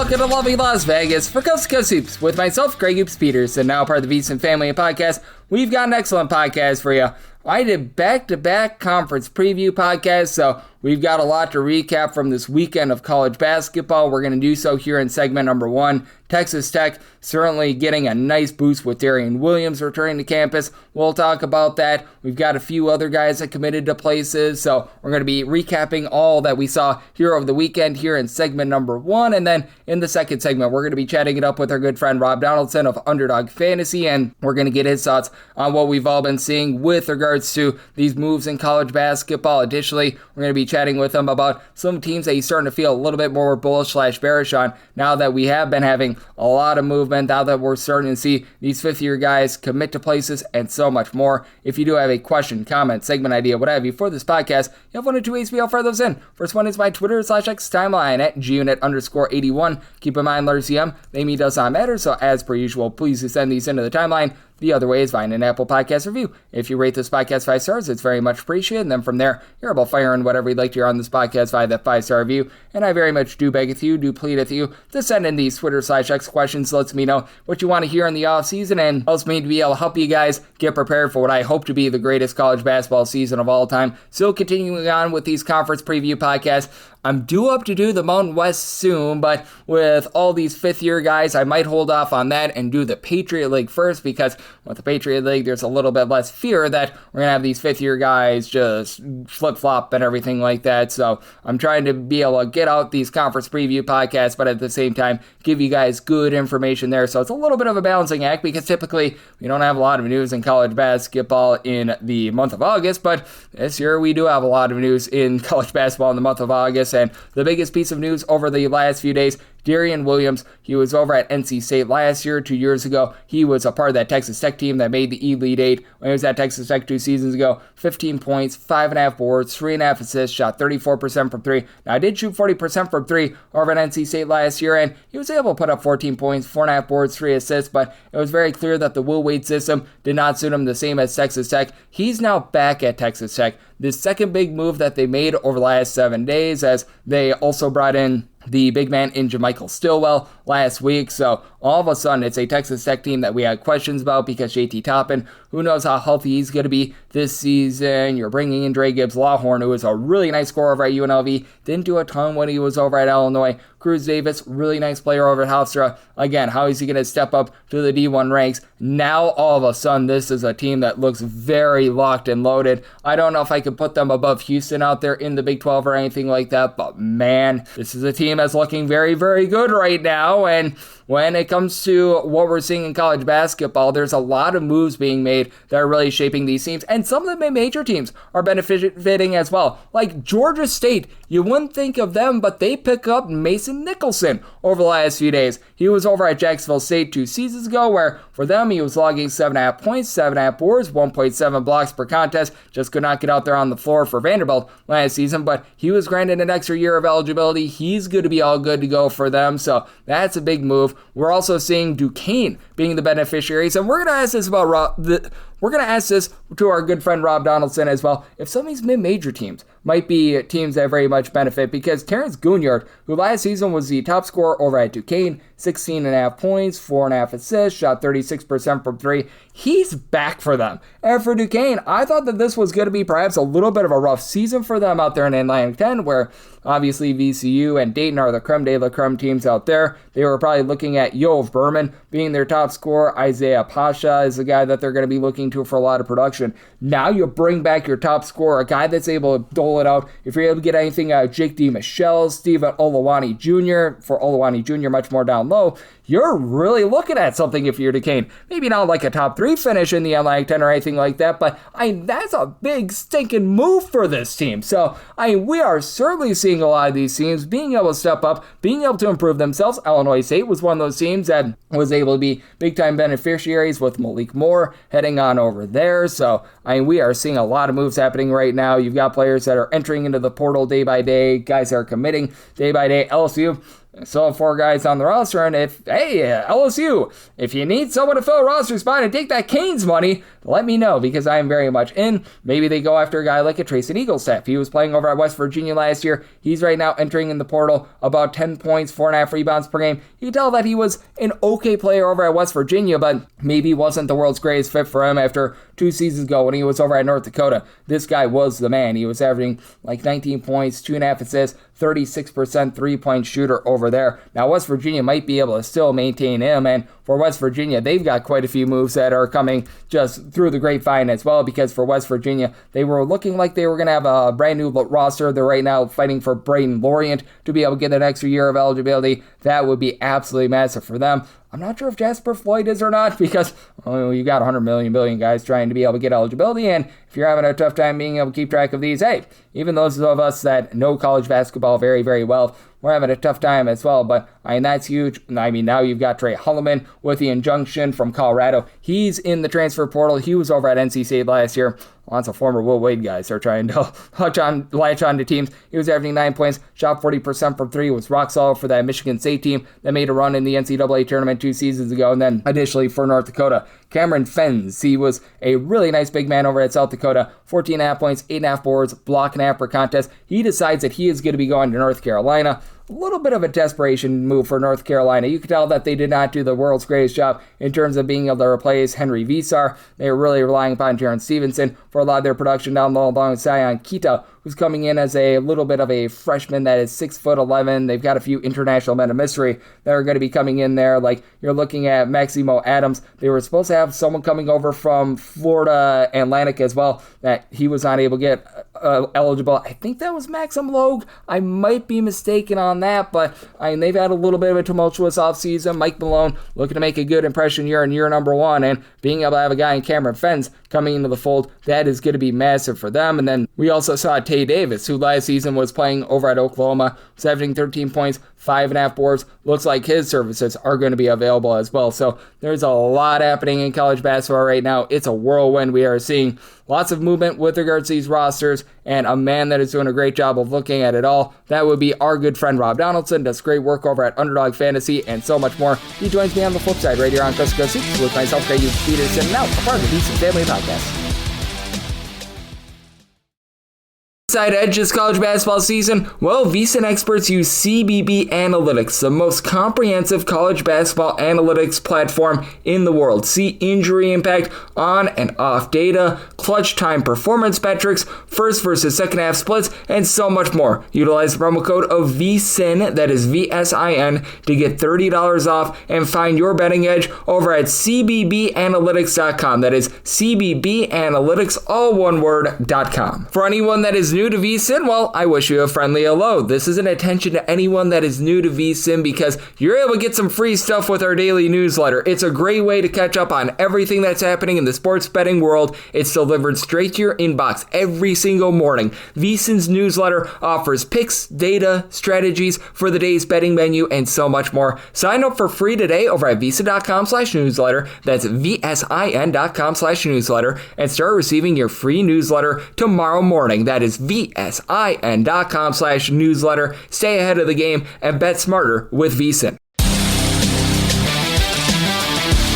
welcome to lovely Las Vegas for Coast to Coast Hoops with myself, Greg Hoops Peters, and now part of the VSiN Family Podcast. We've got an excellent podcast for you. I did back-to-back conference preview podcasts, so we've got a lot to recap from this weekend of college basketball. We're going to do so here in segment number 1. Texas Tech certainly getting a nice boost with Darrion Williams returning to campus. We'll talk about that. We've got a few other guys that committed to places, so we're going to be recapping all that we saw here over the weekend here in segment number 1. And then in the second segment, we're going to be chatting it up with our good friend Rob Donaldson of Underdog Fantasy, and we're going to get his thoughts on what we've all been seeing with regards to these moves in college basketball. Additionally, we're going to be chatting with him about some teams that he's starting to feel a little bit more bullish/bearish on now that we have been having a lot of movement, now that we're starting to see these fifth-year guys commit to places, and so much more. If you do have a question, comment, segment idea, what have you for this podcast, you have one or two ways to fire those in. First one is my Twitter/X timeline at gunit_81. Keep in mind, letters CM, they mean does not matter, so as per usual, please send these into the timeline. The other way is via an Apple Podcast review. If you rate this podcast 5 stars, it's very much appreciated. And then from there, you're able to fire in whatever you'd like to hear on this podcast via that 5-star review. And I very much do beg with you, do plead with you to send in these Twitter/X questions. Lets me know what you want to hear in the offseason and helps me to be able to help you guys get prepared for what I hope to be the greatest college basketball season of all time. Still continuing on with these conference preview podcasts. I'm due up to do the Mountain West soon, but with all these fifth-year guys, I might hold off on that and do the Patriot League first, because with the Patriot League, there's a little bit less fear that we're going to have these fifth-year guys just flip-flop and everything like that. So I'm trying to be able to get out these conference preview podcasts, but at the same time, give you guys good information there. So it's a little bit of a balancing act, because typically we don't have a lot of news in college basketball in the month of August, but this year we do have a lot of news in college basketball in the month of August. And the biggest piece of news over the last few days, Darrion Williams, he was over at NC State last year. 2 years ago, he was a part of that Texas Tech team that made the Elite Eight. When he was at Texas Tech 2 seasons ago, 15 points, 5.5 boards, 3.5 assists, shot 34% from 3. Now, I did shoot 40% from 3 over at NC State last year, and he was able to put up 14 points, 4.5 boards, 3 assists, but it was very clear that the Will Wade system did not suit him the same as Texas Tech. He's now back at Texas Tech. The second big move that they made over the last 7 days, as they also brought in the big man in JaMychal Stillwell last week. So all of a sudden, it's a Texas Tech team that we had questions about, because JT Toppin, who knows how healthy he's going to be this season. You're bringing in Dre Gibbs-Lawhorn, who is a really nice scorer over at UNLV. Didn't do a ton when he was over at Illinois. Cruz Davis, really nice player over at Hofstra. Again, how is he going to step up to the D1 ranks? Now, all of a sudden, this is a team that looks very locked and loaded. I don't know if I could put them above Houston out there in the Big 12 or anything like that, but man, this is a team that's looking very, very good right now. And when it comes to what we're seeing in college basketball, there's a lot of moves being made that are really shaping these teams, and some of the major teams are benefiting as well. Like Georgia State, you wouldn't think of them, but they pick up Mason Nicholson over the last few days. He was over at Jacksonville State 2 seasons ago, where for them he was logging 7.5 points, 7.5 boards, 1.7 blocks per contest. Just could not get out there on the floor for Vanderbilt last season, but he was granted an extra year of eligibility. He's going to be all good to go for them, so that's a big move. We're also seeing Duquesne being the beneficiaries, and we're going to ask this about we're going to ask this to our good friend Rob Donaldson as well, if some of these mid-major teams might be teams that very much benefit, because Terrence Goonyard, who last season was the top scorer over at Duquesne, 16.5 points, 4.5 assists, shot 36% from 3. He's back for them. And for Duquesne, I thought that this was going to be perhaps a little bit of a rough season for them out there in Atlantic 10, where obviously VCU and Dayton are the creme de la creme teams out there. They were probably looking at Yov Berman being their top scorer. Isaiah Pasha is the guy that they're going to be looking to for a lot of production. Now you bring back your top scorer, a guy that's able to dole it out. If you're able to get anything out of Jake D. Michelle, Stephen Olawani Jr., for Olawani Jr. much more down low, you're really looking at something if you're Duquesne. Maybe not like a top 3 finish in the Atlantic 10 or anything like that, but that's a big stinking move for this team. So we are certainly seeing a lot of these teams being able to step up, being able to improve themselves. Illinois State was one of those teams that was able to be big-time beneficiaries with Malik Moore heading on over there. So we are seeing a lot of moves happening right now. You've got players that are entering into the portal day by day, guys that are committing day by day. LSU, still have 4 guys on the roster, and LSU, if you need someone to fill a roster spot and take that Canes money, let me know, because I am very much in. Maybe they go after a guy like a Trayson Eaglestaff. He was playing over at West Virginia last year. He's right now entering in the portal, about 10 points, 4.5 rebounds per game. You can tell that he was an okay player over at West Virginia, but maybe wasn't the world's greatest fit for him after 2 seasons ago when he was over at North Dakota. This guy was the man. He was averaging like 19 points, 2.5 assists, 36% three-point shooter over there. Now, West Virginia might be able to still maintain him, and for West Virginia, they've got quite a few moves that are coming just through the grapevine as well, because for West Virginia, they were looking like they were going to have a brand new roster. They're right now fighting for Braden Lorient to be able to get an extra year of eligibility. That would be absolutely massive for them. I'm not sure if Jasper Floyd is or not, because you got 100 billion guys trying to be able to get eligibility, and if you're having a tough time being able to keep track of these, hey, even those of us that know college basketball very, very well, we're having a tough time as well. But that's huge. Now you've got Trey Hulleman with the injunction from Colorado. He's in the transfer portal. He was over at NC State last year. Lots of former Will Wade guys are trying to latch on to teams. He was averaging 9 points, shot 40% from 3, was rock solid for that Michigan State team that made a run in the NCAA tournament 2 seasons ago. And then additionally for North Dakota, Cameron Fens. He was a really nice big man over at South Dakota. 14.5 points, 8.5 boards, block and a half per contest. He decides that he is going to be going to North Carolina. A little bit of a desperation move for North Carolina. You could tell that they did not do the world's greatest job in terms of being able to replace Henry Visar. They were really relying upon Jaron Stevenson for a lot of their production down low, along with Sion Kita, who's coming in as a little bit of a freshman that is 6'11". They've got a few international men of mystery that are going to be coming in there. Like you're looking at Maximo Adams. They were supposed to have someone coming over from Florida Atlantic as well, that he was not able to get eligible. I think that was Maxim Logue. I might be mistaken on that, but they've had a little bit of a tumultuous offseason. Mike Malone looking to make a good impression year in year number 1, and being able to have a guy in Cameron Fens coming into the fold, that is going to be massive for them. And then we also saw Tay Davis, who last season was playing over at Oklahoma, was averaging 13 points, 5.5 boards. Looks like his services are going to be available as well. So there's a lot happening in college basketball right now. It's a whirlwind. We are seeing lots of movement with regards to these rosters, and a man that is doing a great job of looking at it all, that would be our good friend Rob Donaldson. Does great work over at Underdog Fantasy and so much more. He joins me on the flip side right here on Coast to Coast Hoops with myself, Greg Peterson, now a part of the Decent Family Podcast. Side edge this college basketball season? Well, VSiN experts use CBB Analytics, the most comprehensive college basketball analytics platform in the world. See injury impact, on and off data, clutch time performance metrics, first versus second half splits, and so much more. Utilize the promo code of VSiN, that is VSIN, to get $30 off and find your betting edge over at cbbanalytics.com. That is cbbanalytics, all one word.com. For anyone that is new to VSiN, well, I wish you a friendly hello. This is an attention to anyone that is new to VSiN, because you're able to get some free stuff with our daily newsletter. It's a great way to catch up on everything that's happening in the sports betting world. It's delivered straight to your inbox every single morning. VSiN's newsletter offers picks, data, strategies for the day's betting menu, and so much more. Sign up for free today over at VSiN.com/newsletter. That's VSIN.com/newsletter, and start receiving your free newsletter tomorrow morning. That is VSIN.com/newsletter. Stay ahead of the game and bet smarter with VSiN.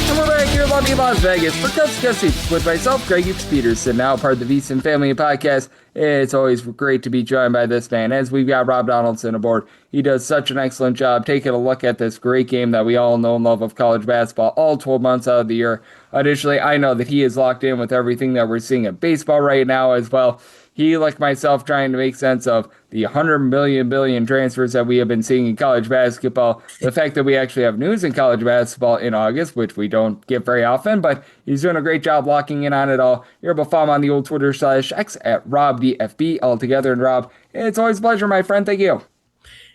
And we're back here in lovely Las Vegas for Coast to Coast Hoops with myself, Greg Peterson, now part of the VSiN Family Podcast. It's always great to be joined by this man, as we've got Rob Donaldson aboard. He does such an excellent job taking a look at this great game that we all know and love of college basketball all 12 months out of the year. Additionally, I know that he is locked in with everything that we're seeing in baseball right now as well. He, like myself, trying to make sense of the 100 billion transfers that we have been seeing in college basketball. The fact that we actually have news in college basketball in August, which we don't get very often, but he's doing a great job locking in on it all. You're able to follow him on the old Twitter/X at RobDFB altogether. And Rob, it's always a pleasure, my friend. Thank you.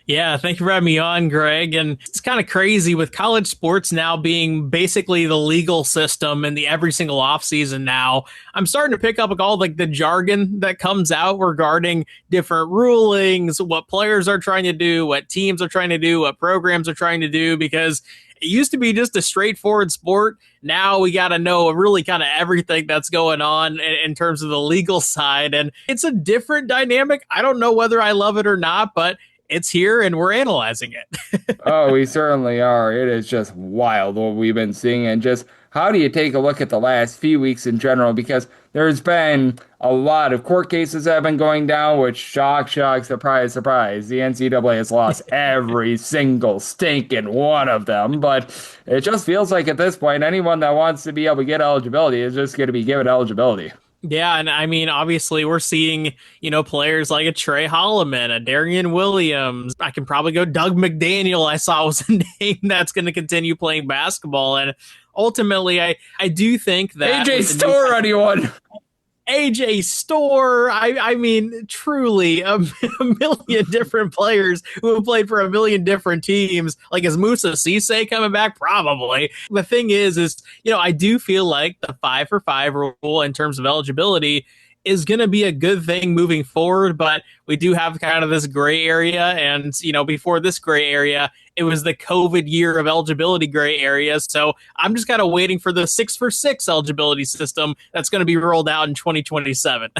Yeah, thank you for having me on, Greg. And it's kind of crazy with college sports now being basically the legal system in the every single offseason now. I'm starting to pick up all like the jargon that comes out regarding different rulings, what players are trying to do, what teams are trying to do, what programs are trying to do, because it used to be just a straightforward sport. Now we got to know really kind of everything that's going on in terms of the legal side. And it's a different dynamic. I don't know whether I love it or not, but it's here and we're analyzing it. Oh, we certainly are. It is just wild what we've been seeing. And just how do you take a look at the last few weeks in general? Because there's been a lot of court cases that have been going down, which shock, surprise, surprise. The NCAA has lost every single stinking one of them. But it just feels like at this point, anyone that wants to be able to get eligibility is just going to be given eligibility. Yeah, and I mean, obviously, we're seeing, players like a Trey Holloman, a Darrion Williams. I can probably go Doug McDaniel, I saw was a name that's going to continue playing basketball. And ultimately, I do think that AJ Storr, anyone? AJ Storr, I mean, truly a million different players who have played for a million different teams. Like, is Musa Cisse coming back? Probably. The thing is, I do feel like the 5-for-5 rule in terms of eligibility is going to be a good thing moving forward, but we do have kind of this gray area. And, before this gray area, it was the COVID year of eligibility gray areas. So I'm just kind of waiting for the 6-for-6 eligibility system that's going to be rolled out in 2027.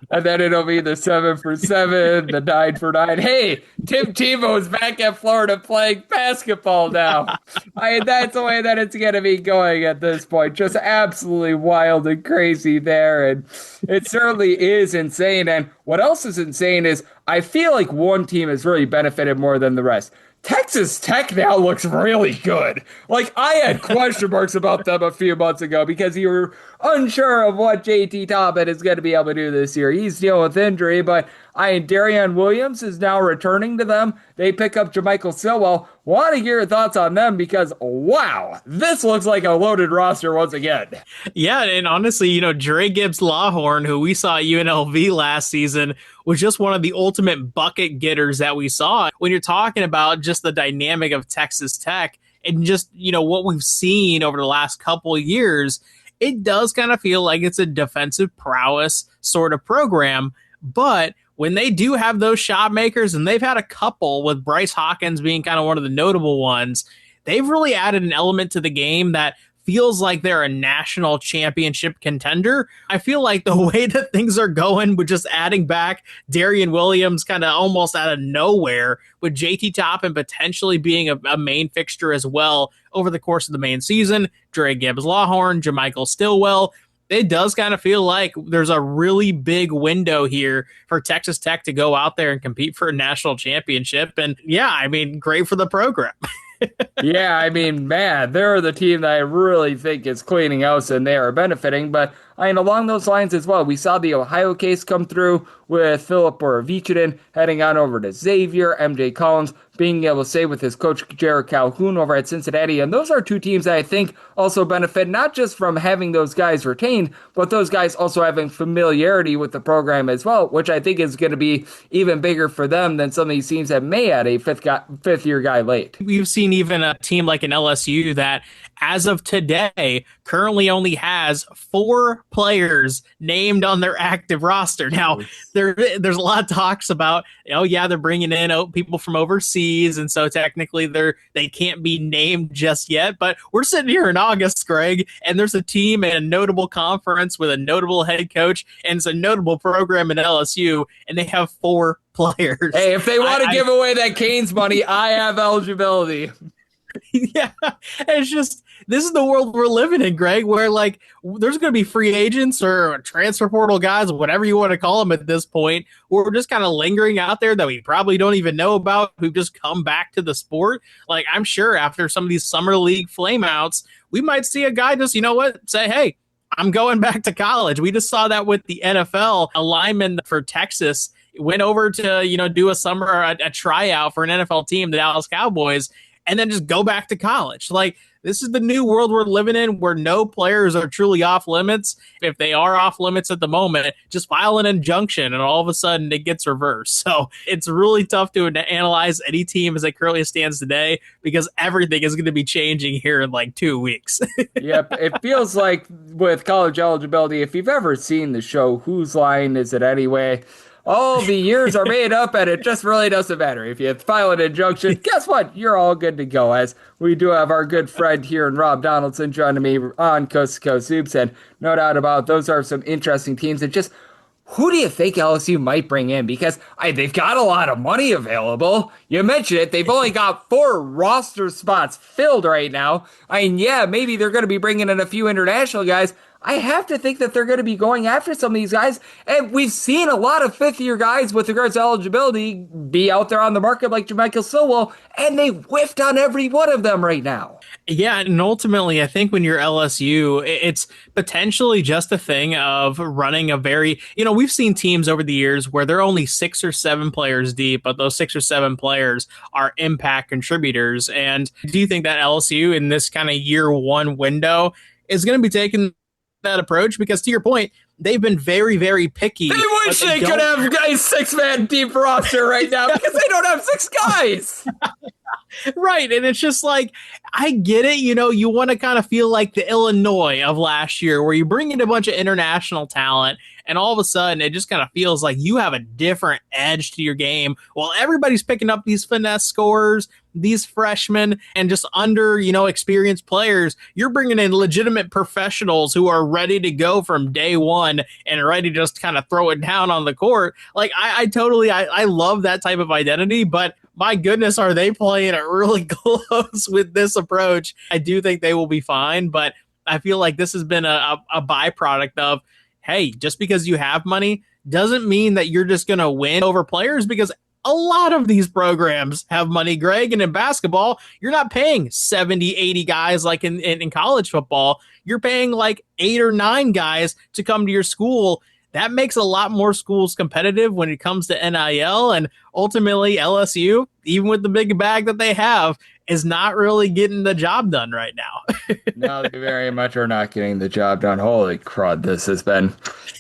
And then it'll be the 7-for-7, the 9-for-9. Hey, Tim Tebow's back at Florida playing basketball now. That's the way that it's going to be going at this point. Just absolutely wild and crazy there. And it certainly is insane. And what else is insane is I feel like one team has really benefited more than the rest. Texas Tech now looks really good. Like, I had question marks about them a few months ago because you were unsure of what JT Toppin is going to be able to do this year. He's dealing with injury, but Darrion Williams is now returning to them. They pick up Jermichael Stillwell. Want to hear your thoughts on them because, wow, this looks like a loaded roster once again. Yeah, and honestly, Dre Gibbs-Lawhorn, who we saw at UNLV last season, was just one of the ultimate bucket getters that we saw. When you're talking about just the dynamic of Texas Tech and just, what we've seen over the last couple of years, it does kind of feel like it's a defensive prowess sort of program, but when they do have those shot makers, and they've had a couple with Bryce Hawkins being kind of one of the notable ones, they've really added an element to the game that feels like they're a national championship contender. I feel like the way that things are going with just adding back Darrion Williams kind of almost out of nowhere, with JT Toppin potentially being a main fixture as well over the course of the main season, Dre Gibbs-Lawhorn, Jermichael Stillwell, it does kind of feel like there's a really big window here for Texas Tech to go out there and compete for a national championship. And yeah, I mean, great for the program. Yeah, I mean, man, they're the team that I really think is cleaning house and they are benefiting. But I mean, along those lines as well, we saw the Ohio case come through with Philip Borovichinen heading on over to Xavier, MJ Collins being able to stay with his coach Jared Calhoun over at Cincinnati. And those are two teams that I think also benefit not just from having those guys retained, but those guys also having familiarity with the program as well, which I think is going to be even bigger for them than some of these teams that may add a fifth-year guy late. We've seen even a team like an LSU that, as of today, currently only has 4 players named on their active roster. Now, there's a lot of talks about, they're bringing in people from overseas, and so technically they can't be named just yet. But we're sitting here in August, Greg, and there's a team in a notable conference with a notable head coach, and it's a notable program in LSU, and they have 4 players. Hey, if they want to give away that Canes money, I have eligibility. Yeah, it's just, this is the world we're living in, Greg, where like there's going to be free agents or transfer portal guys, whatever you want to call them at this point, who are just kind of lingering out there that we probably don't even know about, who've just come back to the sport. Like, I'm sure after some of these summer league flameouts, we might see a guy just, say, hey, I'm going back to college. We just saw that with the NFL. A lineman for Texas went over to, do a summer, a tryout for an NFL team, the Dallas Cowboys, and then just go back to college. Like, this is the new world we're living in, where no players are truly off limits. If they are off limits at the moment, just file an injunction and all of a sudden it gets reversed. So it's really tough to analyze any team as it currently stands today, because everything is going to be changing here in like 2 weeks. Yep. It feels like with college eligibility, if you've ever seen the show Whose Line Is It Anyway?, all the years are made up, and it just really doesn't matter. If you file an injunction, guess what? You're all good to go, as we do have our good friend here in Rob Donaldson joining me on Coast to Coast Hoops, and no doubt about it, those are some interesting teams. And just who do you think LSU might bring in? Because they've got a lot of money available. You mentioned it. They've only got 4 roster spots filled right now. Yeah, maybe they're going to be bringing in a few international guys. I have to think that they're going to be going after some of these guys. And we've seen a lot of fifth-year guys with regards to eligibility be out there on the market like Jermichael Stilwell, and they whiffed on every one of them right now. Yeah, and ultimately, I think when you're LSU, it's potentially just a thing of running a very, we've seen teams over the years where they're only 6 or 7 players deep, but those 6 or 7 players are impact contributors. And do you think that LSU in this kind of year one window is going to be taking that approach? Because to your point, they've been very, very picky. They wish they could have a 6-man deep roster right now because they don't have 6 guys. Right. And it's just like, I get it. You want to kind of feel like the Illinois of last year where you bring in a bunch of international talent and all of a sudden it just kind of feels like you have a different edge to your game while everybody's picking up these finesse scorers, these freshmen, and just experienced players. You're bringing in legitimate professionals who are ready to go from day one and ready to just kind of throw it down on the court. Like I love that type of identity, but my goodness, are they playing it really close with this approach? I do think they will be fine, but I feel like this has been a byproduct of, hey, just because you have money doesn't mean that you're just going to win over players, because a lot of these programs have money, Greg. And in basketball, you're not paying 70, 80 guys like in college football. You're paying like 8 or 9 guys to come to your school. That makes a lot more schools competitive when it comes to NIL, and ultimately LSU, even with the big bag that they have, is not really getting the job done right now. No, they very much are not getting the job done. Holy crud, this has been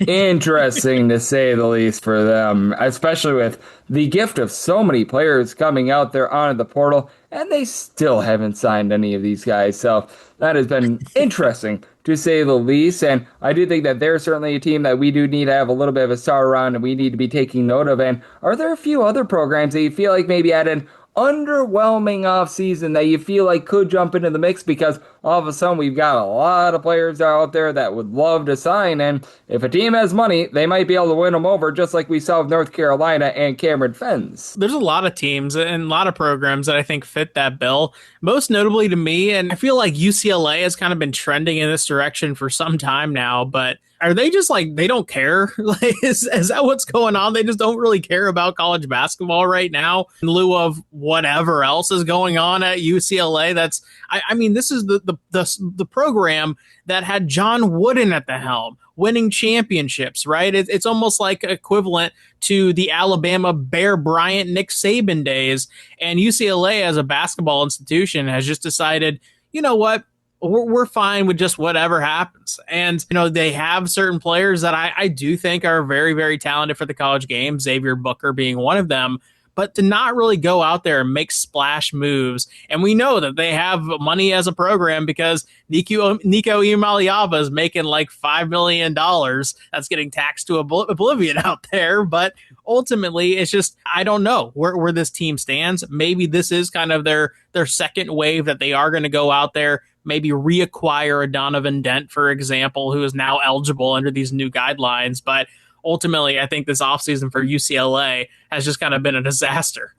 interesting to say the least for them, especially with the gift of so many players coming out there onto the portal, and they still haven't signed any of these guys. So that has been interesting, to say the least. And I do think that they're certainly a team that we do need to have a little bit of a star around and we need to be taking note of. And are there a few other programs that you feel like maybe had an underwhelming offseason that you feel like could jump into the mix, because all of a sudden we've got a lot of players out there that would love to sign, and if a team has money, they might be able to win them over, just like we saw with North Carolina and Cameron Fens. There's a lot of teams and a lot of programs that I think fit that bill, most notably to me, and I feel like UCLA has kind of been trending in this direction for some time now, but are they just like, they don't care? Like, is that what's going on? They just don't really care about college basketball right now in lieu of whatever else is going on at UCLA. I mean, this is the program that had John Wooden at the helm, winning championships, right? It's almost like equivalent to the Alabama Bear Bryant, Nick Saban days. And UCLA as a basketball institution has just decided, you know what? We're fine with just whatever happens. And, they have certain players that I do think are very, very talented for the college game, Xavier Booker being one of them, but to not really go out there and make splash moves. And we know that they have money as a program because Nico Imaliava is making like $5 million. That's getting taxed to oblivion out there. But ultimately, it's just, I don't know where this team stands. Maybe this is kind of their second wave that they are going to go out there, maybe reacquire a Donovan Dent, for example, who is now eligible under these new guidelines. But ultimately, I think this offseason for UCLA has just kind of been a disaster.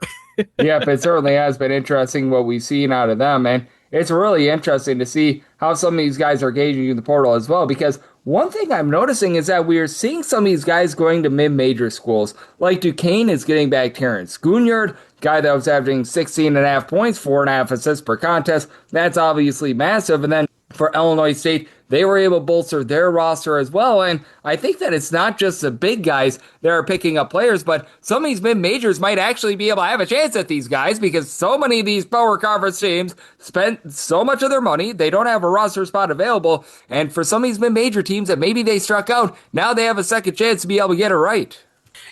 Yep, it certainly has been interesting what we've seen out of them. And it's really interesting to see how some of these guys are gauging in the portal as well, because one thing I'm noticing is that we're seeing some of these guys going to mid-major schools. Like Duquesne is getting back Terrence Goonyard, guy that was averaging 16.5 points, 4.5 assists per contest. That's obviously massive. And then for Illinois State, they were able to bolster their roster as well. And I think that it's not just the big guys that are picking up players, but some of these mid-majors might actually be able to have a chance at these guys, because so many of these power conference teams spent so much of their money, they don't have a roster spot available. And for some of these mid-major teams that maybe they struck out, now they have a second chance to be able to get it right.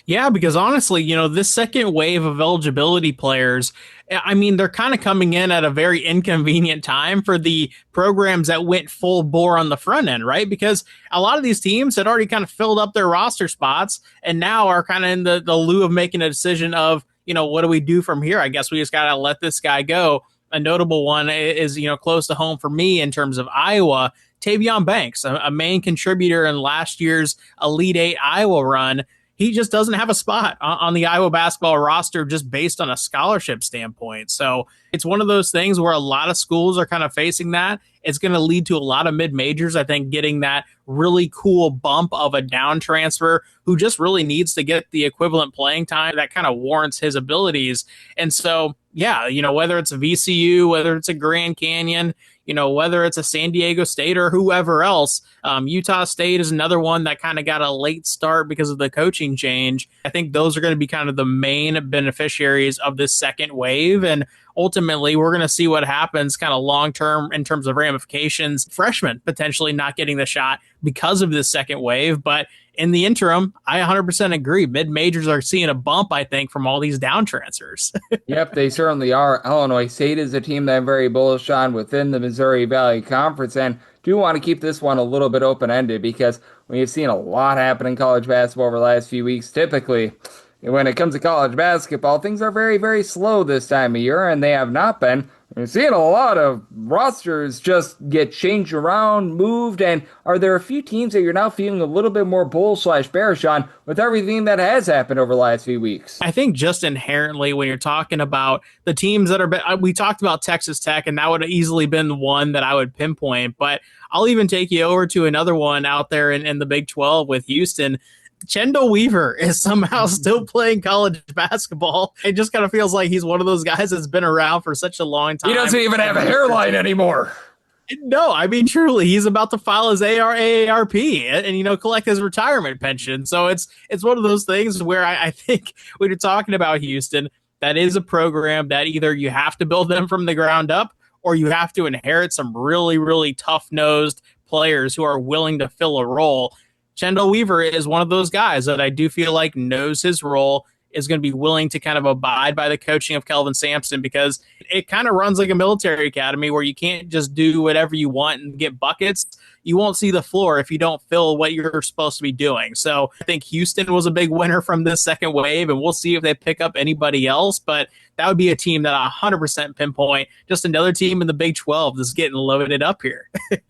Yeah, because honestly, this second wave of eligibility players, I mean, they're kind of coming in at a very inconvenient time for the programs that went full bore on the front end, right? Because a lot of these teams had already kind of filled up their roster spots and now are kind of in the lieu of making a decision of, what do we do from here? I guess we just got to let this guy go. A notable one is, close to home for me in terms of Iowa. Tavion Banks, a main contributor in last year's Elite Eight Iowa run. He just doesn't have a spot on the Iowa basketball roster just based on a scholarship standpoint. So it's one of those things where a lot of schools are kind of facing that. It's going to lead to a lot of mid-majors, I think, getting that really cool bump of a down transfer who just really needs to get the equivalent playing time that kind of warrants his abilities. And so, yeah, whether it's a VCU, whether it's a Grand Canyon, whether it's a San Diego State or whoever else, Utah State is another one that kind of got a late start because of the coaching change. I think those are going to be kind of the main beneficiaries of this second wave. And ultimately, we're going to see what happens kind of long-term in terms of ramifications. Freshmen potentially not getting the shot because of this second wave. But in the interim, I 100% agree. Mid-majors are seeing a bump, I think, from all these down transfers. Yep, they certainly are. Illinois State is a team that I'm very bullish on within the Missouri Valley Conference, and do want to keep this one a little bit open-ended because we've seen a lot happen in college basketball over the last few weeks. Typically, when it comes to college basketball, things are very, very slow this time of year, and they have not been. We're seeing a lot of rosters just get changed around, moved, and are there a few teams that you're now feeling a little bit more bullish/bearish on with everything that has happened over the last few weeks? I think just inherently when you're talking about the teams that are, we talked about Texas Tech, and that would have easily been the one that I would pinpoint, but I'll even take you over to another one out there in the Big 12 with Houston. Chendall Weaver is somehow still playing college basketball. It just kind of feels like he's one of those guys that's been around for such a long time. He doesn't even have a hairline anymore. No, I mean, truly, he's about to file his AARP and collect his retirement pension. So it's one of those things where I think when you're talking about Houston, that is a program that either you have to build them from the ground up or you have to inherit some really, really tough-nosed players who are willing to fill a role. Chendall Weaver is one of those guys that I do feel like knows his role, is going to be willing to kind of abide by the coaching of Kelvin Sampson, because it kind of runs like a military academy where you can't just do whatever you want and get buckets. You won't see the floor if you don't fill what you're supposed to be doing. So I think Houston was a big winner from this second wave, and we'll see if they pick up anybody else. But that would be a team that I 100% pinpoint. Just another team in the Big 12 that's getting loaded up here.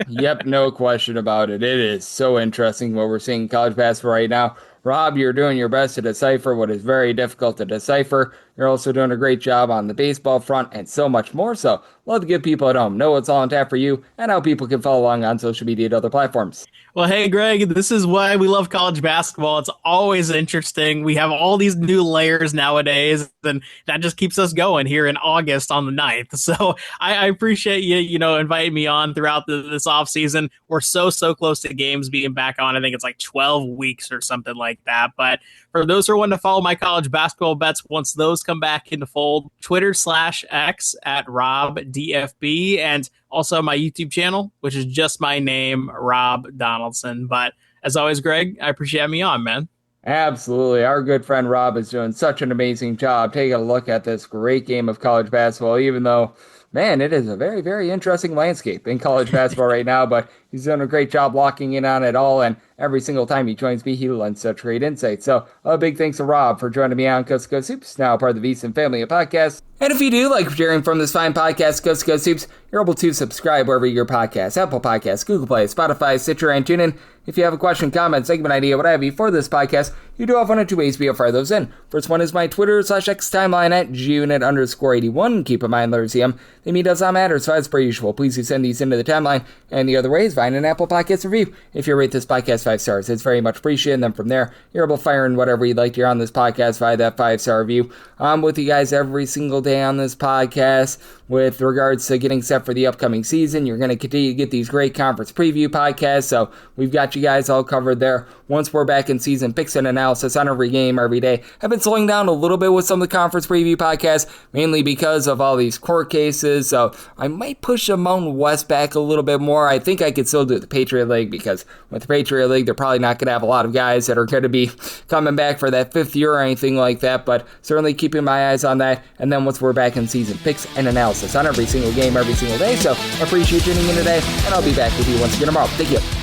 Yep, no question about it. It is so interesting what we're seeing in college basketball right now. Rob, you're doing your best to decipher what is very difficult to decipher. You're also doing a great job on the baseball front and so much more. So love to give people at home know what's all on tap for you and how people can follow along on social media and other platforms. Well, hey, Greg, this is why we love college basketball. It's always interesting. We have all these new layers nowadays, and that just keeps us going here in August on the 9th. So I appreciate you, inviting me on throughout this offseason. We're so close to games being back on. I think it's like 12 weeks or something like that. But for those who want to follow my college basketball bets, once those come back into fold, Twitter/X at RobDFB, and also my YouTube channel, which is just my name, Rob Donaldson. But as always, Greg, I appreciate having me on, man. Absolutely. Our good friend Rob is doing such an amazing job taking a look at this great game of college basketball, even though, man, it is a very, very interesting landscape in college basketball right now, but he's doing a great job locking in on it all, and every single time he joins me, he lends such great insight. So a big thanks to Rob for joining me on Coast to Coast Hoops, now part of the VSiN family of podcasts. And if you do like hearing from this fine podcast, Coast to Coast Hoops, you're able to subscribe wherever your podcasts, Apple Podcasts, Google Play, Spotify, Stitcher, and TuneIn. If you have a question, comment, segment idea, what have you for this podcast, you do have one or two ways to fire those in. First one is my Twitter/X timeline at gunit_81. Keep in mind, Larsium, the me does not matter, so as per usual, please do send these into the timeline. And the other way is find an Apple Podcast review. If you rate this podcast 5 stars, it's very much appreciated. And then from there, you're able to fire in whatever you'd like to hear on this podcast via that 5-star review. I'm with you guys every single day on this podcast with regards to getting set for the upcoming season. You're going to continue to get these great conference preview podcasts, so we've got you guys all covered there. Once we're back in season, picks and analysis on every game, every day. I've been slowing down a little bit with some of the conference preview podcasts, mainly because of all these court cases, so I might push the Mountain West back a little bit more. I think I could still do the Patriot League, because with the Patriot League, they're probably not going to have a lot of guys that are going to be coming back for that 5th year or anything like that, but certainly keeping my eyes on that. And then once we're back in season, picks and analysis on every single game, every single day. So I appreciate you tuning in today, and I'll be back with you once again tomorrow. Thank you.